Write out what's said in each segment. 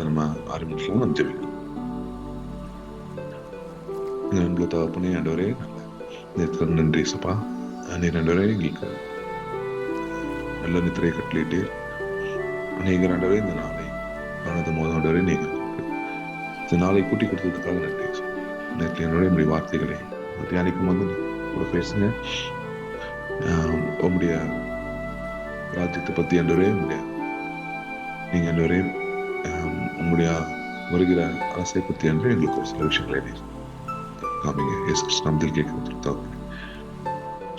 ஜெபத்தை நம்ம ஆரம்பிக்கலாம். நம்ம ஜெபிக்கலாம். அன்புள்ள தகப்பனே, ஆண்டவரே, நேற்று நன்றி சப்பா. நீர் ஆண்டவரே எங்களுக்கு நல்ல நித்திரை கட்டளிட்டு அநேகர் ஆண்டவரே இந்த நாளை காணாத போது ஆண்டவரே நீங்கள் இந்த நாளை கூட்டி கொடுத்ததுக்காக நன்றி. நேற்று என்னோட என்னுடைய வார்த்தைகளை தியானிக்கும் போது கூட பேசுங்க. உங்களுடைய ராஜ்யத்தை பத்தி ஆண்டவரே, நீங்க ஆண்டவரே உங்களுடைய வருகிற அரசை பத்தி என்று எங்களுக்கு ஒரு சில விஷயங்களை காமிங்க. இயேசு கிறிஸ்து நாமத்தில் கேட்கிறது.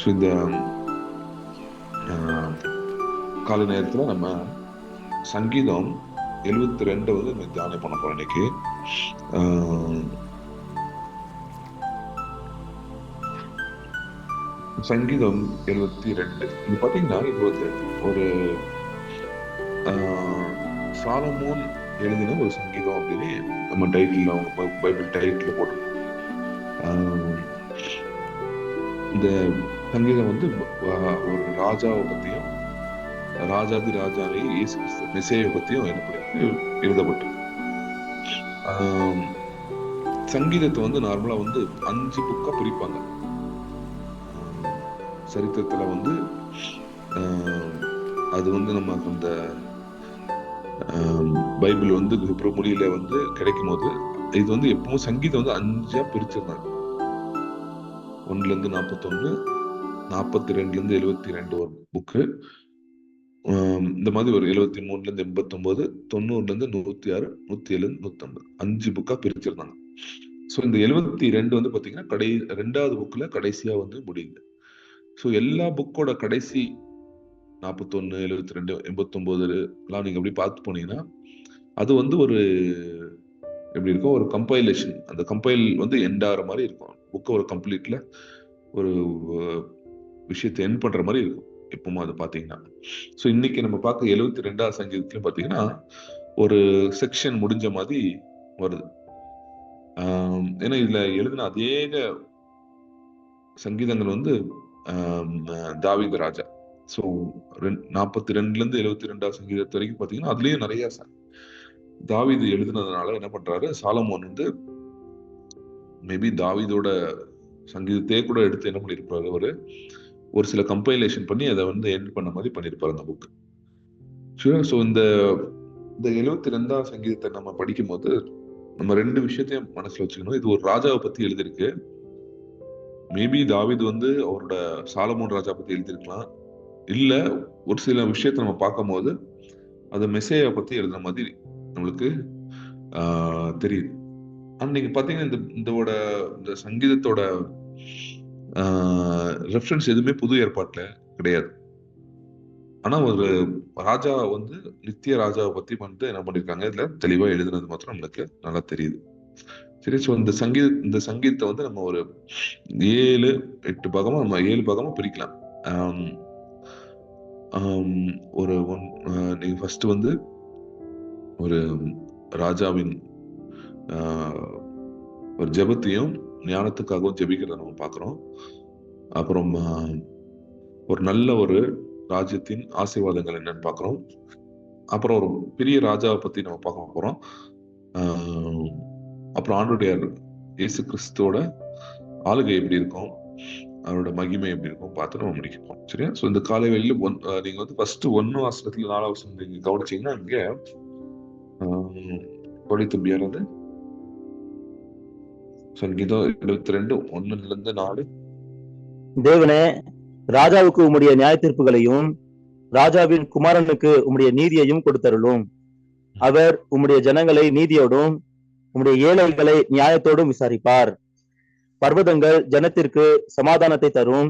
ஸோ இந்த காலை நேரத்துல நம்ம சங்கீதம் 72 வந்து நம்ம தியானம் பண்ண போறோம் இன்னைக்கு. சங்கீதம் 72 இது பாத்தீங்கன்னா, இது வந்து ஒரு சாலமோன் எழுதின ஒரு சங்கீதம் அப்படின்னு நம்ம டைட்டில், அவங்க பைபிள் டைட்டில் போட்டு. இந்த சங்கீதம் வந்து ஒரு ராஜாவை பத்தியும் ராஜாதி ராஜாவை இயேசு கிறிஸ்து மெசேயை பத்தியும் எழுதப்பட்டிருக்கு. சங்கீதத்தை வந்து நார்மலா வந்து 5 புக்கா பிரிப்பாங்க. சரித்திரத்துல வந்து அது வந்து நம்ம அந்த பைபிள் வந்து ஹிப்ரு மொழியில வந்து கிடைக்கும் போது இது வந்து எப்பவும் சங்கீதம் வந்து 5ஆ பிரிச்சிருந்தாங்க. 1 41, 42 72 ஒரு புக்கு, இந்த மாதிரி ஒரு 73 89, 90 106, 107 150 5 புக்கா பிரிச்சிருந்தாங்க. ஸோ இந்த 72 வந்து பாத்தீங்கன்னா 2வது புக்ல கடைசியா வந்து முடியுது. ஸோ எல்லா புக்கோட கடைசி 41, 72, 89 எல்லாம் நீங்க எப்படி பார்த்து போனீங்கன்னா அது வந்து ஒரு எப்படி இருக்கும், ஒரு கம்பைலேஷன். அந்த கம்பைல் வந்து எண்ட் ஆகிற மாதிரி இருக்கும். புக்கை ஒரு கம்ப்ளீட்ல ஒரு விஷயத்தை எண்ட் பண்ற மாதிரி இருக்கும் எப்பவுமே அதை பாத்தீங்கன்னா. ஸோ இன்னைக்கு நம்ம பார்க்க 72வது சங்கீதத்துல பாத்தீங்கன்னா ஒரு செக்ஷன் முடிஞ்ச மாதிரி வருது. ஏன்னா இதுல எழுதின அதே சங்கீதங்கள் வந்து தாவீது ராஜா. ஸோ 42 72வது சங்கீதத்து வரைக்கும் பாத்தீங்கன்னா அதுலயும் நிறைய தாவீது எழுதுனதுனால என்ன பண்றாரு, சாலமோன் வந்து மேபி தாவீதோட சங்கீதத்தையே கூட எடுத்து என்ன பண்ணிருப்பாரு, ஒரு சில கம்பைலேஷன் பண்ணி அதை வந்து எண்ட் பண்ண மாதிரி பண்ணிருப்பாரு அந்த புக். ஸோ இந்த 72வது சங்கீதத்தை நம்ம படிக்கும் போது நம்ம 2 விஷயத்தையும் மனசுல வச்சுக்கணும். இது ஒரு ராஜாவை பத்தி எழுதிருக்கு. மேபி தாவீது வந்து அவரோட சாலமோன் ராஜா பத்தி எழுதிருக்கலாம். இல்ல ஒரு சில விஷயத்த நம்ம பார்க்கும் போது அது மெசேயை பத்தி எழுதுற மாதிரி நம்மளுக்கு தெரியுது. ஆனா நீங்க பாத்தீங்கன்னா இந்த சங்கீதத்தோட ரெஃபரன்ஸ் எதுவுமே புது ஏற்பாட்டுல கிடையாது. ஆனா ஒரு ராஜா வந்து நித்திய ராஜாவை பத்தி வந்து என்ன பண்ணிருக்காங்க, இதுல தெளிவா எழுதுனது மாத்திரம் நம்மளுக்கு நல்லா தெரியுது. சரி, ஸோ இந்த சங்கீதத்தை வந்து நம்ம ஒரு 7-8 பாகமா நம்ம 7 பாகமா பிரிக்கலாம். ஒரு நீங்க ஃபர்ஸ்ட் வந்து ஒரு ராஜாவின் ஒரு ஜெபத்தையும் ஞானத்துக்காகவும் ஜெபிக்கிறத நம்ம பார்க்கிறோம். அப்புறம் ஒரு நல்ல ஒரு ராஜ்யத்தின் ஆசீர்வாதங்கள் என்னன்னு பார்க்கிறோம். அப்புறம் ஒரு பெரிய ராஜாவை பத்தி நம்ம பார்க்க போறோம். அப்புறம் ஆண்டவருடைய இயேசு கிறிஸ்துவோட ஆளுகை எப்படி இருக்கும், அவரோட மகிமை எப்படி இருக்கும் பார்த்து நம்ம முடிக்கப்போம். சரியா? ஸோ இந்த காலை வேளையில நீங்க வந்து ஃபர்ஸ்ட் 1 வசனத்துல 4 வசனம் நீங்க கவனிச்சீங்கன்னா இங்க தம்பி யாராவது சங்கீதம் 72 1-4. தேவனே, ராஜாவுக்கு உம்முடைய நியாய தீர்ப்புகளையும் ராஜாவின் குமாரனுக்கு உம்முடைய நீதியையும் கொடுத்தருளும். அவர் உம்முடைய ஜனங்களை நீதியோடும் உம்முடைய ஏழைகளை நியாயத்தோடும் விசாரிப்பார். பர்வதங்கள் ஜனத்திற்கு சமாதானத்தை தரும்,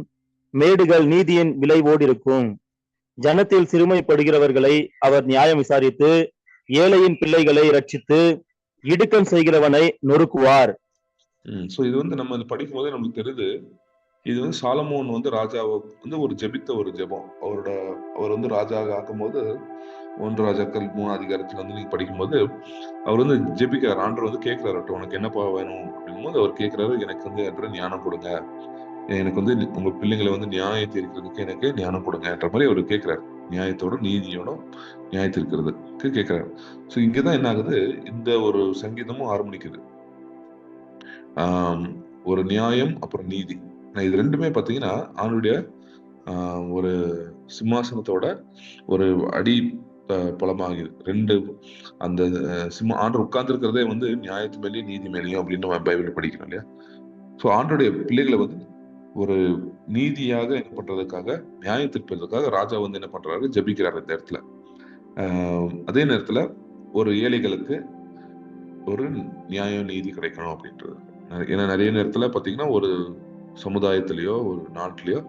மேடுகள் நீதியின் விளைவோடு இருக்கும். ஜனத்தில் சிறுமைப்படுகிறவர்களை அவர் நியாயம் விசாரித்து ஏழையின் பிள்ளைகளை ரட்சித்து இடுக்கம் செய்கிறவனை நொறுக்குவார். இது வந்து நம்ம படிக்கும் போதே நமக்கு தெரியுது, இது வந்து சாலமோன் வந்து ராஜாவை வந்து ஒரு ஜெபித்த ஒரு ஜெபம். அவர் வந்து ராஜாவாக ஆக்கும் போது 1 ராஜாக்கள் 3 அதிகாரத்துல வந்து நீங்க படிக்கும்போது அவர் வந்து ஜெபிக்கிறார். ஆண்டவர் வந்து கேட்கிறாரு, உனக்கு என்னப்பா வேணும் அப்படிங்கும் போது அவர் கேட்கிறாரு, எனக்கு வந்து ஞானம் கொடுங்க, எனக்கு வந்து உங்க பிள்ளைங்களை வந்து நியாயம் தீர்க்கிறதுக்கு எனக்கு ஞானம் கொடுங்க என்ற மாதிரி அவர் கேட்கிறாரு. நியாயத்தோடும் நீதியோடும் நியாயத்திருக்கிறதுக்கு கேட்கிறாரு. ஸோ இங்கதான் என்ன ஆகுது, இந்த ஒரு சங்கீதமும் ஆரம்பிக்குது. ஒரு நியாயம் அப்புறம் நீதி, இது ரெண்டுமே பாத்தீங்கன்னா ஆணுடைய ஒரு சிம்மாசனத்தோட ஒரு அடி பலமாகுது. ரெண்டு அந்த ஆண்டு உட்கார்ந்து இருக்கிறதே வந்து நியாயத்து மேலேயும் நீதி மேலேயும் அப்படின்னு நம்ம பைபிள் படிக்கிறோம் இல்லையா. ஸோ ஆண்டுடைய பிள்ளைகளை வந்து ஒரு நீதியாக என்ன பண்றதுக்காக, நியாயம் தீர்ப்பதற்காக ராஜா வந்து என்ன பண்றாரு, ஜெபிக்கிறாரு இந்த இடத்துல. அதே நேரத்துல ஒரு ஏழைகளுக்கு ஒரு நியாயம் நீதி கிடைக்கணும் அப்படின்றது. ஏன்னா நிறைய நேரத்துல பாத்தீங்கன்னா ஒரு சமுதாயத்திலயோ ஒரு நாட்டிலயோ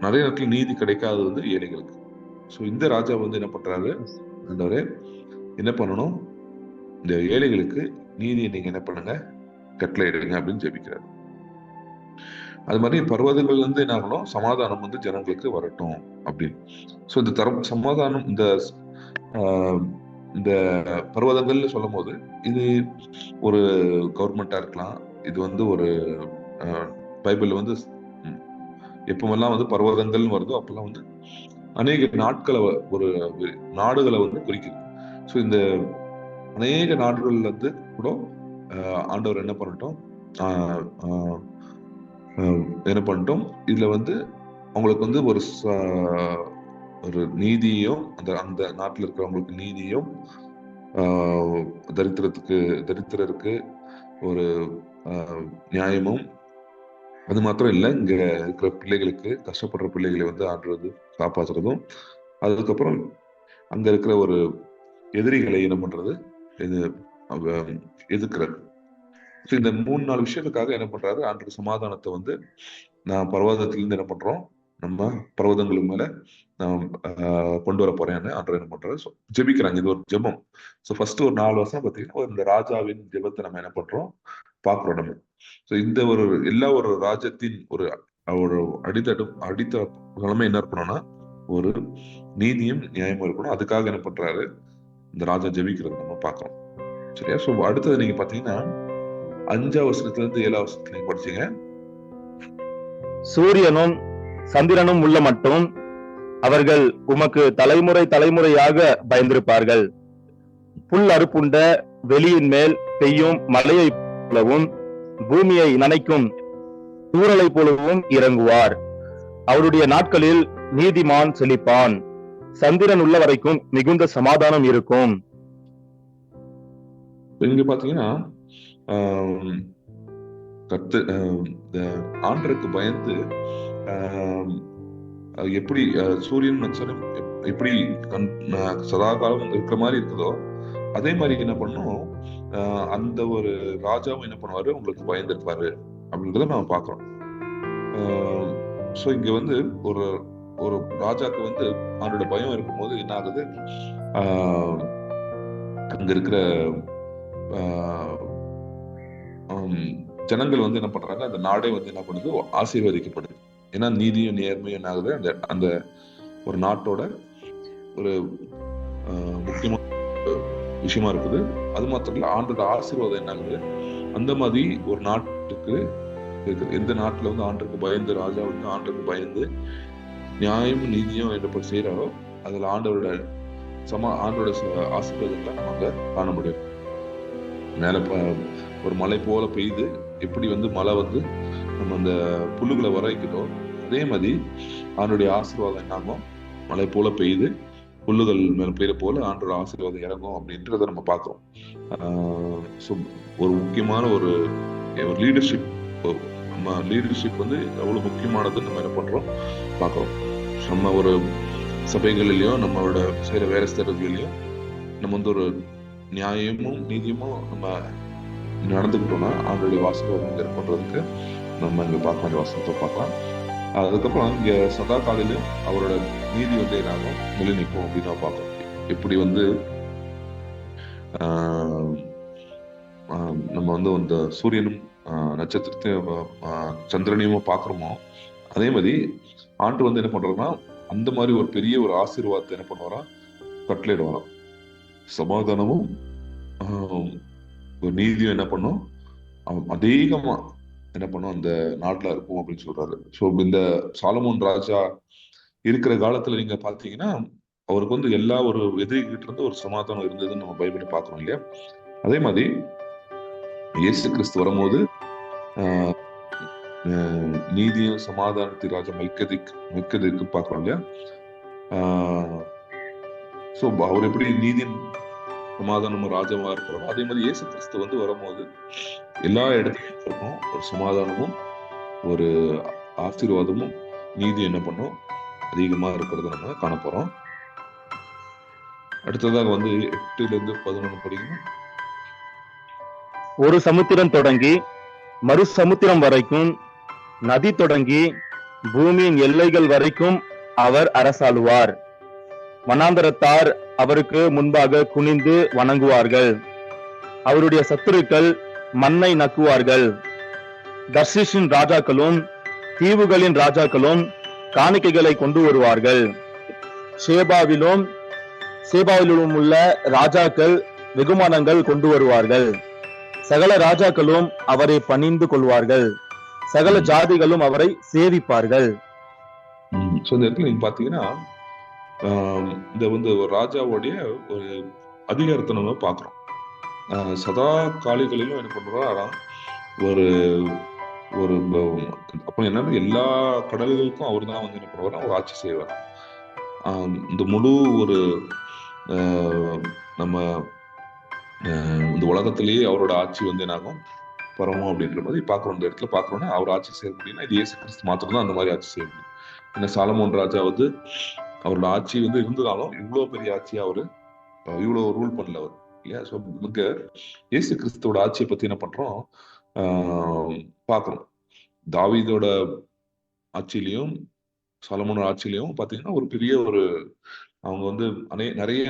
நிறைய நேரத்துல நீதி கிடைக்காது வந்து ஏழைகளுக்கு. ஸோ இந்த ராஜா வந்து என்ன பண்றாரு, ஆண்டவரே என்ன பண்ணணும், இந்த ஏழைகளுக்கு நீதியை நீங்க என்ன பண்ணுங்க, கட்டளை இடுங்க அப்படின்னு ஜெபிக்கிறாரு. அது மாதிரி பர்வதங்கள்ல இருந்து என்ன ஆகணும், சமாதானம் வந்து ஜனங்களுக்கு வரட்டும் அப்படின்னு. ஸோ இந்த சமாதானம் இந்த பர்வதங்கள்னு சொல்லும் போது இது ஒரு கவர்மெண்டா இருக்கலாம், இது வந்து ஒரு பைபிள் வந்து எப்பமெல்லாம் வந்து பர்வதங்கள் வருதோ அப்பெல்லாம் வந்து அநேக நாட்களை ஒரு நாடுகளை வந்து குறிக்குது. ஸோ இந்த அநேக நாடுகள்ல இருந்து கூட ஆண்டவர் என்ன பண்ணட்டும், இதுல வந்து அவங்களுக்கு வந்து ஒரு நீதியும் அந்த நாட்டில் இருக்கிறவங்களுக்கு நீதியும், தரித்திரருக்கு ஒரு நியாயமும், அது மாத்திரம் இல்லை, இங்க இருக்கிற பிள்ளைகளுக்கு, கஷ்டப்படுற பிள்ளைகளை வந்து ஆடுறது காப்பாற்றுறதும், அதுக்கப்புறம் அங்க இருக்கிற ஒரு எதிரிகளை என்ன பண்றது, எதிர்க்கிறது. இந்த 3-4 விஷயத்துக்காக என்ன பண்றாரு, ஆண்டு சமாதானத்தை வந்து நான் பர்வதத்திலிருந்து என்ன பண்றோம், நம்ம பர்வதங்களுக்கு மேல நான் கொண்டு வர போறேன்னு ஆண்டு என்ன பண்றாரு, ஜெபிக்கிறாங்க. இது ஒரு ஜெபம். ஸோ ஃபர்ஸ்ட் ஒரு 4 வருஷம் பார்த்தீங்கன்னா இந்த ராஜாவின் ஜெபத்தை நம்ம என்ன பண்றோம் பாக்குறோம் நம்ம. ஸோ இந்த எல்லா ஒரு ராஜ்யத்தின் ஒரு அடித்தளமே என்ன இருக்கணும்னா ஒரு நீதியும் நியாயமும் இருக்கணும். அதுக்காக என்ன பண்றாரு, இந்த ராஜா ஜெபிக்கிறது நம்ம பார்க்கிறோம். சரியா? ஸோ அடுத்தது நீங்க பாத்தீங்கன்னா 5ஆம் வசனத்துல இருந்து 7ஆம் வசனத்துல நீங்க படிச்சீங்க. சூரியனும் சந்திரனும் உள்ள மட்டும் அவர்கள் உமக்கு தலைமுறை தலைமுறையாக பயந்திருப்பார்கள். புல் அறுப்புண்ட வெளியின் மேல் பெய்யும் மழையை போலவும் பூமியை நனைக்கும் தூறலை போலவும் இறங்குவார். அவருடைய நாட்களில் நீதிமான் செழிப்பான். சந்திரன் உள்ள வரைக்கும் மிகுந்த சமாதானம் இருக்கும். இங்க பாத்தீங்கன்னா ஆண்டருக்கு பயந்து எப்படி சூரியன் நட்சத்திரம் எப்படி சதா காலம் இருக்கிற மாதிரி இருக்குதோ அதே மாதிரி என்ன பண்ணும், அந்த ஒரு ராஜாவும் என்ன பண்ணுவாரு, உங்களுக்கு பயந்துருப்பாரு அப்படின்றத நம்ம பாக்குறோம். ஸோ இங்க வந்து ஒரு ராஜாக்கு வந்து அவனோட பயம் இருக்கும்போது என்ன ஆகுது, அங்க இருக்கிற ஜனங்கள் வந்து என்ன பண்றாங்க, அந்த நாடே வந்து என்ன பண்ணுது, ஆசீர்வதிக்கப்படுது. ஏன்னா நீதியும் நேர்மையும் என்ன ஆகுது, அந்த ஒரு நாட்டோட ஒரு முக்கியமான விஷயமா இருக்குது. அது மாத்திரம் இல்ல, ஆண்டோட ஆசீர்வாதம் என்ன ஆகுது, அந்த மாதிரி ஒரு நாட்டுக்கு இருக்குது. எந்த நாட்டுல வந்து ஆண்டுக்கு பயந்து, ராஜா வந்து ஆண்டுக்கு பயந்து நியாயமும் நீதியும் என்ன செய்யறாரோ அதுல ஆண்டோட ஆசீர்வாதத்தை நம்ம அங்க காண முடியும். மேல ஒரு மழை போல பெய்து எப்படி வந்து மழை வந்து நம்ம அந்த புல்லுகளை வரைக்கிறோம், அதே மாதிரி ஆண்டோடைய ஆசீர்வாதம் என்னாகும், மழை போல பெய்து புல்லுகள் மேல பெய்ய போல ஆண்டோட ஆசீர்வாதம் இறங்கும் அப்படின்றத நம்ம பார்க்கிறோம். ஒரு முக்கியமான ஒரு லீடர்ஷிப், நம்ம லீடர்ஷிப் வந்து எவ்வளவு முக்கியமானதுன்னு நம்ம என்ன பண்றோம் பார்க்கிறோம். நம்ம ஒரு சபைகளிலையும் நம்மளோட செய்யற வேலை செய்யறதுலையும் நம்ம வந்து ஒரு நியாயமும் நீதியமும் நம்ம நடந்துக்கிட்டோம்னா ஆண்டோடைய வாசகம் பண்றதுக்கு நம்ம இங்க பார்க்க வேண்டிய வாசகத்தை பார்க்கலாம். அதுக்கப்புறம் இங்க சதா காலையிலும் அவரோட நீதி வந்து என்னாகும், நிலை நிற்கும் அப்படின்னு நான் பார்க்கணும். எப்படி வந்து நம்ம வந்து அந்த சூரியனும் நட்சத்திரத்தையும் சந்திரனையும் பார்க்கிறோமோ அதே மாதிரி ஆண்டு வந்து என்ன பண்றோம்னா அந்த மாதிரி ஒரு பெரிய ஒரு ஆசீர்வாதத்தை என்ன பண்ணுவாரா, கட்டளையிடுவாராம். சமாதானமும் நீதியும் என்ன பண்ணும், அதிகமா என்ன பண்ணும் அந்த நாட்டுல இருக்கும் அப்படின்னு சொல்றாரு. ஸோ இந்த சாலமோன் ராஜா இருக்கிற காலத்துல நீங்க பாத்தீங்கன்னா அவருக்கு வந்து எல்லா ஒரு எதிரிகிட்ட இருந்து ஒரு சமாதானம் இருந்ததுன்னு நம்ம பைபிளை பாக்குறோம் இல்லையா? அதே மாதிரி இயேசு கிறிஸ்து வரும்போது ஆஹ் நீதியும் சமாதானத்தின் ராஜா மெல்கதேக்கு பாக்குறோம் இல்லையா? சோ அவர் எப்படி நீதியின் சமாதானமும் ராஜாவா இருக்கிறோம், அதே மாதிரி இயேசு கிறிஸ்து வந்து வரும்போது எல்லா இடத்துலயும் இருக்கும் ஒரு சமாதானமும் ஒரு ஆசீர்வாதமும் நீதி என்ன பண்ணும் அதிகமா இருக்கிறத நம்ம காணப்போறோம். அடுத்ததாக வந்து 8-11 படிக்கணும். ஒரு சமுத்திரம் தொடங்கி மறு சமுத்திரம் வரைக்கும், நதி தொடங்கி பூமியின் எல்லைகள் வரைக்கும் அவர் அரசாளுவார். வனாந்தரத்தார் அவருக்கு முன்பாக குனிந்து வணங்குவார்கள். அவருடைய சத்துருக்கள் மண்ணை நக்குவார்கள். தர்ஷீஷின் ராஜாக்களும் தீவுகளின் ராஜாக்களும் காணிக்கைகளை கொண்டு வருவார்கள். சேபாவிலும் உள்ள ராஜாக்கள் வெகுமானங்கள் கொண்டு வருவார்கள். சகல ராஜாக்களும் அவரை பணிந்து கொள்வார்கள். சகல ஜாதிகளும் அவரை சேவிப்பார்கள். இந்த இடத்துல நீங்க பாத்தீங்கன்னா இந்த வந்து ஒரு ராஜாவுடைய ஒரு அதிகாரத்தை நம்ம பாக்குறோம். சதா காலிகளிலும் என்ன பண்றோம், ஒரு ஒரு அப்ப என்னன்னா எல்லா கடல்களுக்கும் அவர் தான் வந்து என்ன பண்ணுவார், அவர் ஆட்சி செய்வார். இந்த முழு ஒரு நம்ம இந்த உலகத்திலேயே அவரோட ஆட்சி வந்து என்னாகும் பரவும் அப்படின்ற மாதிரி பாக்குறோம். இந்த இடத்துல பாக்குறோம்னா அவர் ஆட்சி செய்ய முடியும்னா இது இயேசு கிறிஸ்து மாத்திரம் தான் அந்த மாதிரி ஆட்சி செய்ய முடியும். ஏன்னா சாலமோன் ராஜா வந்து அவரோட ஆட்சி வந்து இருந்ததாலும் இவ்வளவு பெரிய ஆட்சியா அவரு இவ்வளவு ரூல் பண்ணல அவர் இல்லையா? ஸோ இங்க இயேசு கிறிஸ்துவோட ஆட்சியை பத்தி என்ன பண்றோம் பாக்குறோம். தாவீதோட ஆட்சியிலையும் சாலமோன் ஆட்சியிலையும் பாத்தீங்கன்னா ஒரு பெரிய ஒரு அவங்க வந்து நிறைய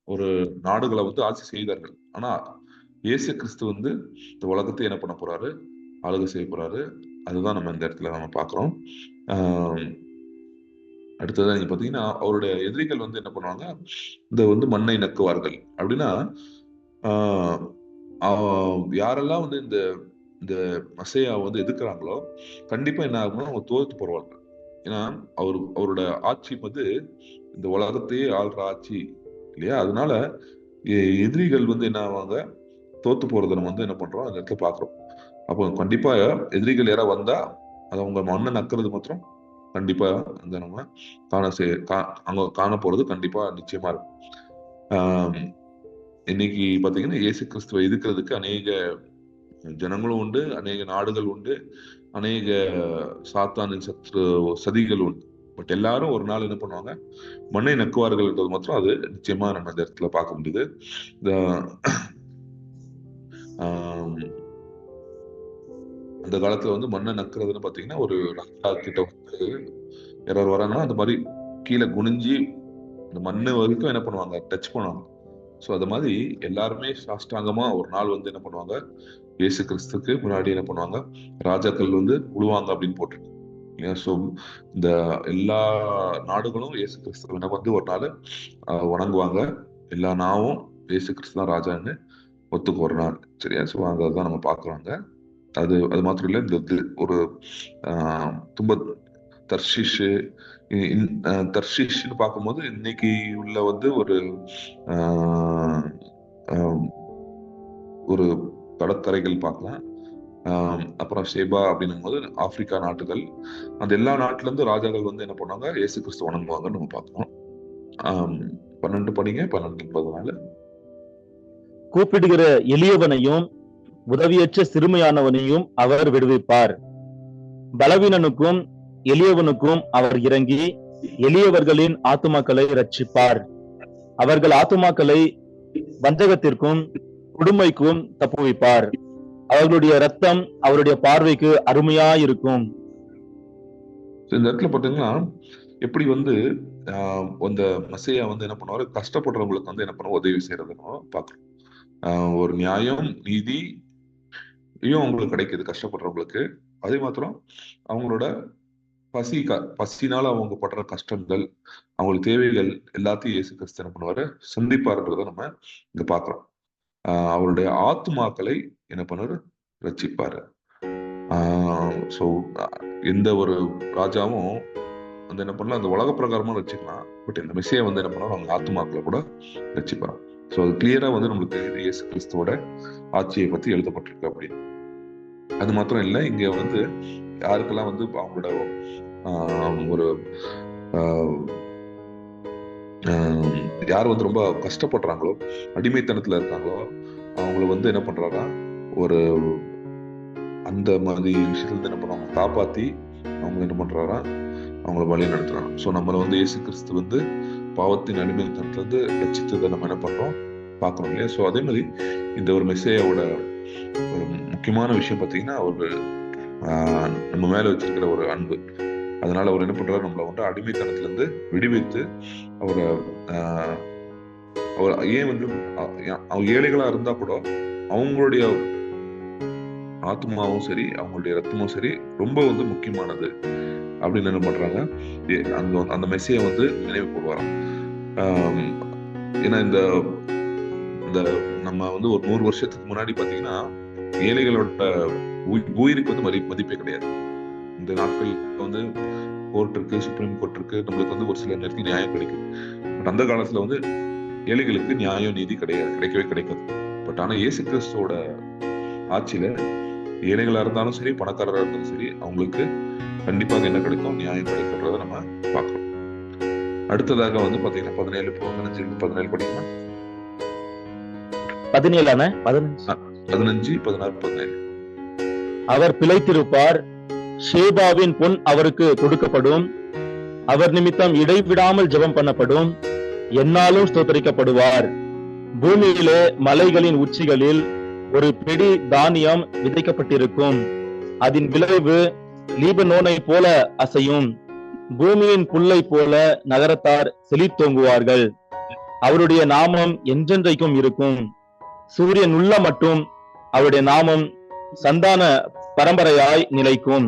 ஒரு நாடுகளை வந்து ஆட்சி செய்தார்கள். ஆனா இயேசு கிறிஸ்து வந்து இந்த உலகத்தை என்ன பண்ண போறாரு, ஆளுகை செய்ய போறாரு. அதுதான் நம்ம இந்த இடத்துல நம்ம பாக்குறோம். அடுத்ததான் நீங்க பாத்தீங்கன்னா அவருடைய எதிரிகள் வந்து என்ன பண்ணுவாங்க, இந்த வந்து மண்ணை நக்குவார்கள். அப்படின்னா யாரெல்லாம் வந்து இந்த இந்த மசையா வந்து எதிர்க்கிறாங்களோ கண்டிப்பா என்ன ஆகும்னா அவங்க தோத்து போடுவாங்க. ஏன்னா அவரோட ஆட்சி வந்து இந்த உலகத்தையே ஆள்ற ஆட்சி இல்லையா? அதனால எதிரிகள் வந்து என்ன ஆவாங்க, தோத்து போறதை நம்ம வந்து என்ன பண்றோம் அந்த இடத்துல பாக்குறோம். அப்போ கண்டிப்பா எதிரிகள் யாராவது வந்தா அது அவங்க மண்ணை நக்கிறது மாத்திரம் கண்டிப்பா அந்த நம்ம அங்க காண போறது கண்டிப்பா நிச்சயமா இருக்கும். இன்னைக்கு பாத்தீங்கன்னா இயேசு கிறிஸ்துவை எதிர்க்கிறதுக்கு அநேக ஜனங்களும் உண்டு, அநேக நாடுகள் உண்டு, அநேக சாத்தானின் சதிகள் உண்டு. பட் எல்லாரும் ஒரு நாள் என்ன பண்ணுவாங்க, மண்ணை நக்குவார்கள் மாத்திரம் அது நிச்சயமா நம்ம இந்த இடத்துல பார்க்க முடியுது. இந்த அந்த காலத்துல வந்து மண்ணை நக்குறதுன்னு பாத்தீங்கன்னா ஒரு ராஜா கிட்ட வந்து யாராவது வராங்கன்னா அந்த மாதிரி கீழே குனிஞ்சி இந்த மண்ணு வரைக்கும் என்ன பண்ணுவாங்க, டச் பண்ணுவாங்க. ஸோ அது மாதிரி எல்லாருமே சாஷ்டாங்கமா ஒரு நாள் வந்து என்ன பண்ணுவாங்க, இயேசு கிறிஸ்துக்கு முன்னாடி என்ன பண்ணுவாங்க, ராஜாக்கள் வந்து உழுவாங்க அப்படின்னு போட்டிருக்கு. ஸோ இந்த எல்லா நாடுகளும் இயேசு கிறிஸ்துவனை வந்து ஒரு நாள் வணங்குவாங்க. எல்லா நாவும் இயேசு கிறிஸ்து தான் ராஜான்னு ஒத்துக்கு ஒரு நாள். சரியா? ஸோ அதான் நம்ம பாக்குறாங்க. அது மாத்திரம் இல்லை, இந்த ஒரு தர்ஷீஷ்னு பார்க்கும்போது இன்னைக்கு உள்ள வந்து ஒரு கடற்கரைகள் பார்க்கலாம். அப்புறம் ஷேபா அப்படின்னும் போது ஆப்பிரிக்கா நாட்டுகள், அந்த எல்லா நாட்டுல இருந்து ராஜாக்கள் வந்து என்ன பண்ணாங்க, இயேசு கிறிஸ்து வணங்குவாங்கன்னு நம்ம பார்க்கிறோம். 12 படிங்க, 12-14. கூப்பிடுகிற எளியவனையும் உதவியற்ற சிறுமையானவனையும் அவர் விடுவிப்பார். பலவீனனுக்கும் எளியவனுக்கும் அவர் இறங்கி எளியவர்களின் ஆத்துமாக்களை ரட்சிப்பார். அவர்கள் ஆத்துமாக்களை வஞ்சகத்திற்கும் கொடுமைக்கும் தப்புவிப்பார். அவர்களுடைய ரத்தம் அவருடைய பார்வைக்கு அருமையா இருக்கும். இந்த இடத்துல பாத்தீங்கன்னா எப்படி வந்து அந்த மசையா வந்து என்ன பண்ணுவாரு, கஷ்டப்படுறவங்களுக்கு வந்து என்ன பண்ணுவோம், உதவி செய்யறதுன்னு பாக்குறோம். ஒரு நியாயம் நீதியும் அவங்களுக்கு கிடைக்குது கஷ்டப்படுறவங்களுக்கு. அதே மாத்திரம் அவங்களோட பசினால அவங்க படுற கஷ்டங்கள், அவங்களுக்கு தேவைகள் எல்லாத்தையும் இயேசு கிறிஸ்து என்ன பண்ணுவாரு, சந்திப்பாருன்றத நம்ம இங்க பாக்குறோம். அவருடைய ஆத்துமாக்களை என்ன பண்ணுவாரு, ரட்சிப்பாரு. சோ எந்த ஒரு ராஜாவும் வந்து என்ன பண்ணலாம், அந்த உலக பிரகாரமா ரட்சிக்கலாம். பட் இந்த மெஸ்ஸியா வந்து என்ன பண்ணலாம், அவங்க ஆத்துமாக்களை கூட ரட்சிப்பாங்க. ஸோ அது கிளியரா வந்து நம்மளுக்கு இயேசு கிறிஸ்துவோட ஆட்சியை பத்தி எழுதப்பட்டிருக்கு அப்படின்னு. அது மாத்திரம் இல்லை, இங்க வந்து யாருக்கெல்லாம் வந்து அவங்களோட ஒரு யார் வந்து ரொம்ப கஷ்டப்படுறாங்களோ, அடிமைத்தனத்துல இருக்காங்களோ, அவங்கள வந்து என்ன பண்றாரா, ஒரு அந்த மாதிரி விஷயத்துல இருந்து என்ன பண்ணுவாங்க, காப்பாத்தி அவங்க என்ன பண்றாரா, அவங்கள வழி நடத்துறாங்க. ஸோ நம்மளை வந்து இயேசு கிறிஸ்து வந்து பாவத்தின் அடிமைத்தனத்துல இருந்து ரட்சித்ததை நம்ம என்ன பண்றோம், பார்க்கணும் இல்லையா? ஸோ அதே மாதிரி இந்த ஒரு மெசேஜோட ஒரு முக்கியமான விஷயம் பார்த்தீங்கன்னா, ஒரு நம்ம மேல வச்சிருக்கிற ஒரு அன்பு. அதனால அவர் என்ன பண்றாரு, நம்மளை வந்து அடிமைத்தனத்துல இருந்து விடுவித்து அவரை அவர் ஏன் வந்து அவங்க ஏழைகளா இருந்தா கூட அவங்களுடைய ஆத்மாவும் சரி, அவங்களுடைய ரத்தமும் சரி ரொம்ப வந்து முக்கியமானது அப்படின்னு என்ன பண்றாங்க, அந்த மெசேஜை வந்து நினைவு கூறுவாராம். ஏன்னா இந்த நம்ம வந்து ஒரு 100 வருஷத்துக்கு முன்னாடி பாத்தீங்கன்னா ஏழைகளோட உயிருக்கு வந்து மதிப்பே கிடையாது. இந்த நாட்கள் வந்து கோர்ட் இருக்கு, சுப்ரீம் கோர்ட் இருக்கு, நம்மளுக்கு வந்து ஒரு சில நேரத்தில் நியாயம் கிடைக்கும். பட் அந்த காலத்துல வந்து ஏழைகளுக்கு நியாயம் நீதி கிடைக்கவே கிடைக்காது. பட் ஆனா இயேசு கிறிஸ்துவோட ஆட்சியில ஏழைகளா இருந்தாலும் சரி, பணக்காரராக இருந்தாலும் சரி, அவங்களுக்கு கண்டிப்பாக என்ன கிடைக்கும், நியாயம் கிடைக்கும்ன்றதை நம்ம பார்க்கிறோம். அடுத்ததாக வந்து பாத்தீங்கன்னா 17 படிக்கணும். 17 15, 16, 17. அவர் பிழைத்திருப்பார், ஷேபாவின் பொன் அவருக்கு கொடுக்கப்படும், அவர் நிமித்தம் இடைவிடாமல் ஜெபம் பண்ணப்படும், என்னாலும் ஸ்தோத்தரிக்கப்படுவார். பூமியிலே மலைகளின் உச்சிகளில் ஒரு பிடி தானியம் விதைக்கப்பட்டிருக்கும், அதன் விளைவு லீபனோனை போல அசையும், பூமியின் புல்லை போல நகரத்தார் செழித்தோங்குவார்கள். அவருடைய நாமம் என்றென்றைக்கும் இருக்கும், சூரியன் உள்ள மட்டும் அவருடைய நாமம் சந்தான பரம்பரையாய் நிலைக்கும்.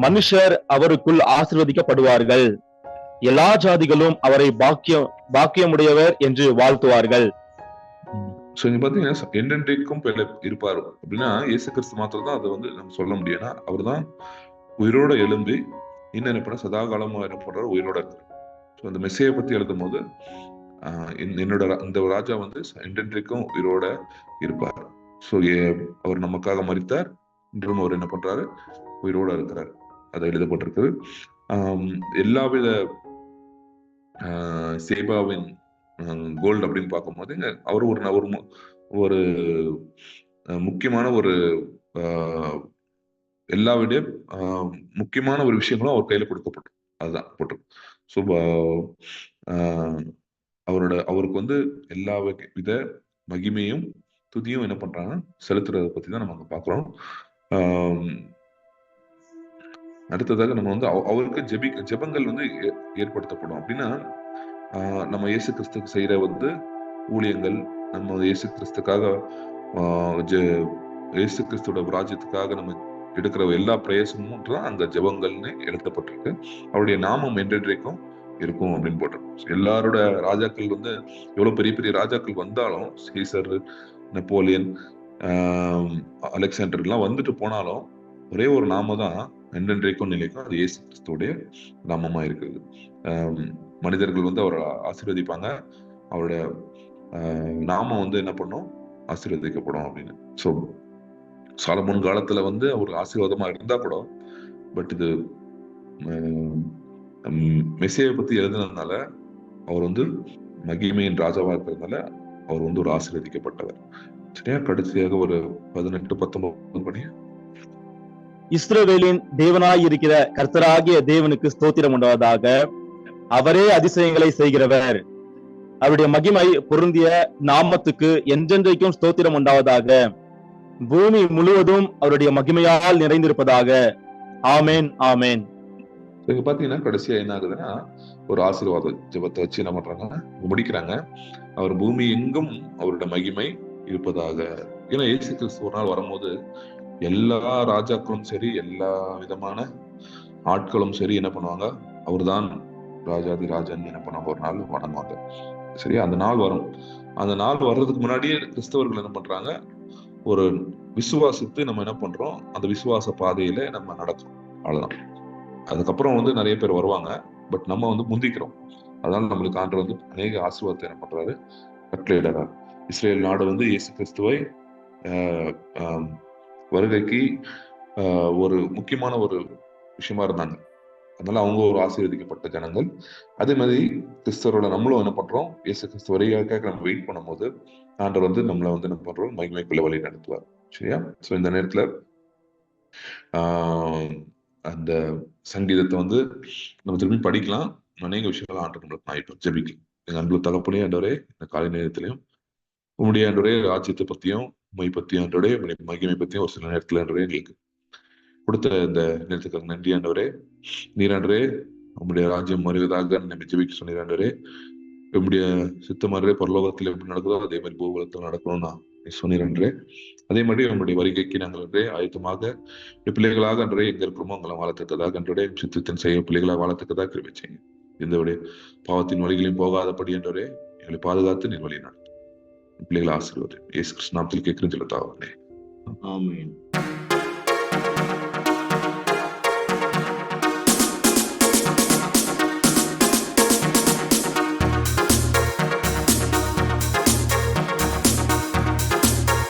மனுஷர் அவருக்குள் ஆசீர்வதிக்கப்படுவார்கள், எல்லா ஜாதிகளும் அவரை பாக்கியமுடையவர் என்று வாழ்த்துவார்கள். பாத்தீங்கன்னா என்றென்றைக்கும் இருப்பாரு அப்படின்னா இயேசு கிறிஸ்து மாத்திரம் தான் அதை வந்து நம்ம சொல்ல முடியும்னா, அவர் தான் உயிரோட எழும்பி இன்னும் என்ன பண்ண சதா காலமா என்ன பண்றாரு, உயிரோட இருக்கிறார். ஸோ அந்த மெசேஜை பத்தி எழுதும் போது என்னோட இந்த ராஜா வந்து என்றென்றைக்கும் உயிரோட இருப்பார். ஸோ அவர் நமக்காக மரித்தார், இன்றும் அவர் என்ன பண்றாரு, உயிரோட இருக்கிறார். அதை எழுதப்பட்டிருக்கு. எல்லாவித சேபாவின் கோல்டு அப்படின்னு பார்க்கும்போது அவர் ஒரு முக்கியமான ஒரு எல்லாவிட முக்கியமான ஒரு விஷயங்களும் அவர் கையில கொடுக்கப்படும். அதுதான் போட்டு. ஸோ அவருக்கு வந்து எல்லா வித மகிமையும் துதியும் என்ன பண்றாங்க, செலுத்துறதை பத்தி தான் நம்ம பாக்குறோம். அடுத்ததாக நம்ம வந்து அவருக்கு ஜெபங்கள் வந்து ஏற்படுத்தப்படும். அப்படின்னா நம்ம இயேசு கிறிஸ்துக்கு செய்யற வந்து ஊழியங்கள், நம்ம இயேசு கிறிஸ்துக்காக இயேசு கிறிஸ்துவோட ராஜ்யத்துக்காக நம்ம எடுக்கிற எல்லா பிரயாசமும் தான் அந்த ஜெபங்கள்னு எழுதப்பட்டிருக்கு. அவருடைய நாமம் என்றென்றைக்கும் இருக்கும் அப்படின்னு போட்டிருக்கோம். எல்லாரோட ராஜாக்கள் வந்து எவ்வளவு பெரிய பெரிய ராஜாக்கள் வந்தாலும், சீசர், நெப்போலியன், அலெக்சாண்டர் எல்லாம் வந்துட்டு போனாலும் ஒரே ஒரு நாம தான் என்றென்றைக்கும் நிலைக்கும், அது இயேசு கிறிஸ்துவோடைய நாமமா இருக்குது. மனிதர்கள் வந்து அவரை ஆசீர்வதிப்பாங்க, அவரோட நாமம் வந்து என்ன பண்ணும், ஆசீர்வதிக்கப்படும் அப்படின்னு. ஸோ சாலமோன் காலத்துல வந்து அவர் ஆசீர்வாதமா இருந்தா கூட, பட் இது மெசேஜை பத்தி எழுதுனதுனால அவர் வந்து மகிமையின் ராஜாவா இருக்கிறதுனால அவர் வந்து ஒரு ஆசீர்வதிக்கப்பட்டவர். சரியா? கடைசியாக ஒரு 18, 19 படி. இஸ்ரவேலின் தேவனாய் இருக்கிற கர்த்தராகிய தேவனுக்கு ஸ்தோத்திரம் உண்டாவதாக, அவரே அதிசயங்களை செய்கிறவர், அவருடைய மகிமை பொருந்திய நாமத்துக்கு என்றென்றைக்கும் ஸ்தோத்திரம் உண்டாவதாக, பூமி முழுவதும் அவருடைய மகிமையால் நிறைந்திருப்பதாக. ஆமேன், ஆமேன். இங்க பாத்தீங்கன்னா கடைசியா என்ன ஆகுதுன்னா, ஒரு ஆசீர்வாத ஜெபத்தை வச்சு என்ன பண்றாங்க, முடிக்கிறாங்க. அவர் பூமி எங்கும் அவருடைய மகிமை இருப்பதாக. ஏன்னா இயேசு கிறிஸ்து ஒரு நாள் வரும்போது எல்லா ராஜாக்களும் சரி, எல்லா விதமான ஆட்களும் சரி என்ன பண்ணுவாங்க, அவர்தான் ராஜாதி ராஜன் என்ன பண்ணுவாங்க, ஒரு நாள் வணங்குவாங்க. சரியா? அந்த நாள் வரும். அந்த நாள் வர்றதுக்கு முன்னாடியே கிறிஸ்தவர்கள் என்ன பண்றாங்க, ஒரு விசுவாசித்து நம்ம என்ன பண்றோம், அந்த விசுவாச பாதையில நம்ம நடக்கிறோம். அவ்வளவுதான். அதுக்கப்புறம் வந்து நிறைய பேர் வருவாங்க. பட் நம்ம வந்து முந்திக்கிறோம். அதனால நம்மளுக்கு ஆண்டவர் வந்து அநேக ஆசீர்வாதத்தை என்ன பண்றாரு, கட்டளையிடுறார். இஸ்ரேல் நாடு வந்து இயேசு கிறிஸ்துவை வருகைக்கு ஒரு முக்கியமான ஒரு விஷயமா இருந்தாங்க. அதனால அவங்க ஒரு ஆசீர்வதிக்கப்பட்ட ஜனங்கள். அதே மாதிரி கிறிஸ்தவரோட நம்மளும் என்ன பண்றோம், இயேசு கிறிஸ்து வரைக்காக நம்ம வெயிட் பண்ணும்போது ஆண்டவர் வந்து நம்மளை வந்து என்ன பண்றோம், மகிமைக்குள்ள வழி நடத்துவார். சரியா? சோ இந்த நேரத்துல அந்த சங்கீதத்தை வந்து நம்ம திரும்பி படிக்கலாம். அநேக விஷயங்கள் ஆண்டு நம்மளுக்கு நான் இப்போ ஜெபிக்கலாம். எங்க அன்பு தகப்பனே ஆண்டவரே, இந்த காலை நேரத்திலையும் உம்முடைய ஆண்டவரே ராஜ்யத்தை பத்தியும் உண்மை பத்தியும் ஆண்டவரே மகிமை பத்தியும் ஒரு சில நேரத்துல ஆண்டவரே எங்களுக்கு கொடுத்த இந்த நேரத்துக்கு நன்றி ஆண்டவரே. நீராண்டரே உம்முடைய ராஜ்யம் வருவதாக நம்ம ஜெபிக்க சொன்னீர் ஆண்டவரே. உம்முடைய சித்தமானே பரலோகத்தில் எப்படி நடக்குதோ அதே மாதிரி பூவுலகத்தில் நடக்கணும்னா நீ சொன்னீர் அன்றே. அதே மாதிரி நம்முடைய வருகைக்கு நாங்கள் அன்றே ஆயத்தமாக பிள்ளைகளாக அன்றே எங்க இருக்கிறோமோ அங்கே வாழத்தக்கதாக அன்றே சித்தத்தின் செய்ய பிள்ளைகளாக வாழத்தக்கதாக கிருபை செய்யுங்க. இந்த பாவத்தின் வழிகளையும் போகாதபடி என்றவரே எங்களை பாதுகாத்து நீர் வழி நடத்தும். பிள்ளைகளை ஆசீர்வாதம் இயேசு கிறிஸ்து நாமத்தில் கேட்கிறேன் சொல்ல தாவனே. ஆமென்.